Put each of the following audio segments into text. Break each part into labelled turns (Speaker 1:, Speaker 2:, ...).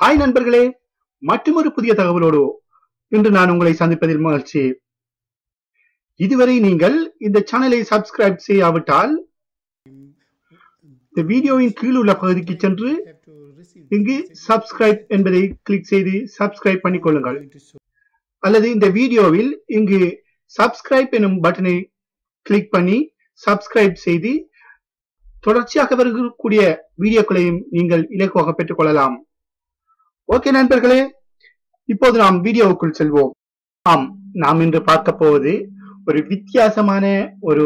Speaker 1: Hi நண்பர்களே, மற்றொரு புதிய தகவலோடு இன்று நான் உங்களை சந்திப்பதில் மகிழ்ச்சி. இதுவரை நீங்கள் இந்த சேனலை சப்ஸ்கிரைப் செய்யாவிட்டால் இந்த வீடியோவின் கீழ் உள்ள பகுதிக்கு சென்று இங்கு சப்ஸ்கிரைப் என்பதை கிளிக் செய்து சப்ஸ்கிரைப் பண்ணிக்கொள்ளுங்கள். அல்லது இந்த வீடியோவில் இங்கு சப்ஸ்கிரைப் எனும் பட்டனை கிளிக் பண்ணி சப்ஸ்கிரைப் செய்து தொடர்ச்சியாக வரக்கூடிய வீடியோக்களையும் நீங்கள் இலகுவாக பெற்றுக் கொள்ளலாம். ஓகே நண்பர்களே, இப்போது நாம் வீடியோவுக்குள் செல்வோம். நாம் இன்று பார்க்க போவது ஒரு வித்தியாசமான ஒரு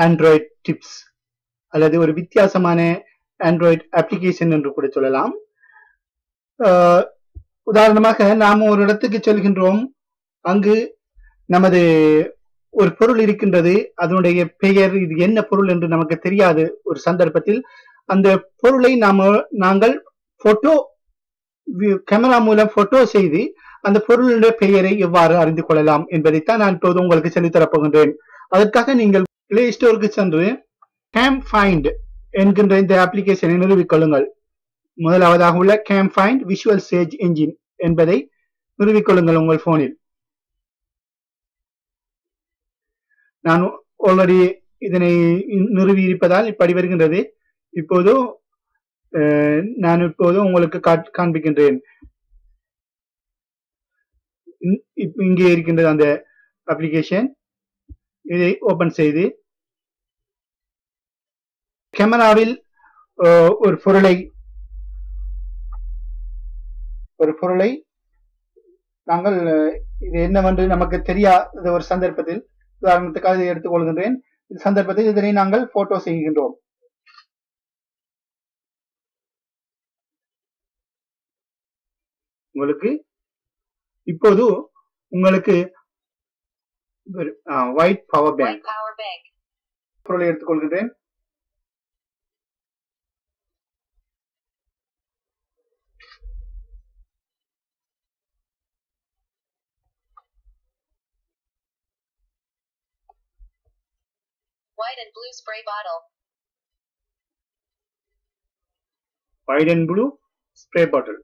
Speaker 1: ஆண்ட்ராய்டு டிப்ஸ் அல்லது ஒரு வித்தியாசமான ஆண்ட்ராய்டு அப்ளிகேஷன் என்று கூட சொல்லலாம். உதாரணமாக நாம் ஒரு இடத்துக்கு செல்கின்றோம், அங்கு நமது ஒரு பொருள் இருக்கின்றது, அதனுடைய பெயர் இது என்ன பொருள் என்று நமக்கு தெரியாது. ஒரு சந்தர்ப்பத்தில் அந்த பொருளை நாங்கள் போட்டோ கேமரா மூலம் போட்டோ செய்து அந்த பொருளுடைய பெயரை எவ்வாறு அறிந்து கொள்ளலாம் என்பதைத்தான் நான் இப்போது உங்களுக்கு சொல்லித்தரப்போகின்றேன். அதற்காக நீங்கள் பிளே ஸ்டோருக்கு சென்று CamFind என்கின்ற இந்த அப்ளிகேஷனை நிறுவிக்கொள்ளுங்கள். முதலாவதாக உள்ள CamFind விஷுவல் சர்ச் என்ஜின் என்பதை நிறுவிக்கொள்ளுங்கள் உங்கள் போனில். நான் ஆல்ரெடி இதனை நிறுவி இருப்பதால் இப்படி வருகின்றது. இப்போது நான் உங்களுக்கு காண்பிக்கின்றேன். இங்கே இருக்கின்றது அந்த அப்ளிகேஷன். இதை ஓபன் செய்து கேமராவில் ஒரு பொருளை நாங்கள் இது என்னவென்று நமக்கு தெரியாத ஒரு சந்தர்ப்பத்தில், உதாரணத்துக்காக இதை எடுத்துக் கொள்கின்றேன். இந்த சந்தர்ப்பத்தில் இதனை நாங்கள் போட்டோ செய்கின்றோம். இப்போது உங்களுக்கு ஒயிட் பவர் பேங்க் பொருளை எடுத்துக்கொள்கின்றேன்.
Speaker 2: White and blue spray bottle.
Speaker 1: White and blue spray bottle.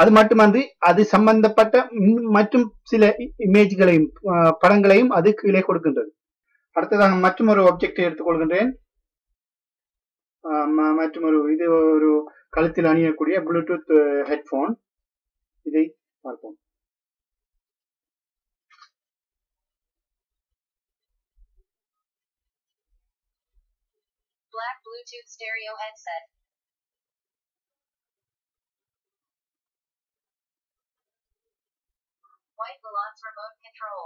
Speaker 1: அது மட்டுமன்றி அது சம்பந்தப்பட்ட மற்றும் சில இமேஜ்களையும் படங்களையும் அது கீழே கொடுக்கின்றது. அடுத்ததாக மற்றொரு ஆப்ஜெக்டை எடுத்துக்கொள்கின்றேன். இது ஒரு கழுத்தில் அணியக்கூடிய ப்ளூடூத் ஹெட்போன். இதை பார்ப்போம்.
Speaker 2: Black Bluetooth stereo headset. White Balance remote control.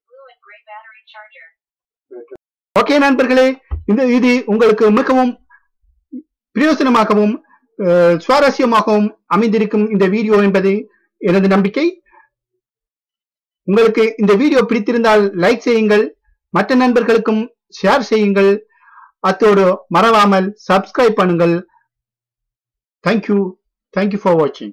Speaker 2: Blue and gray battery charger.
Speaker 1: Okay நண்பர்களே, இது உங்களுக்கு மிகவும் பிரயோஜனமாகவும் சுவாரஸ்யமாகவும் அமைந்திருக்கும் இந்த வீடியோ என்பது எனது நம்பிக்கை. உங்களுக்கு இந்த வீடியோ பிடித்திருந்தால் லைக் செய்யுங்கள், மற்ற நண்பர்களுக்கும் ஷேர் செய்யுங்கள், அத்தோடு மறவாமல் சப்ஸ்கிரைப் பண்ணுங்கள். Thank you for watching.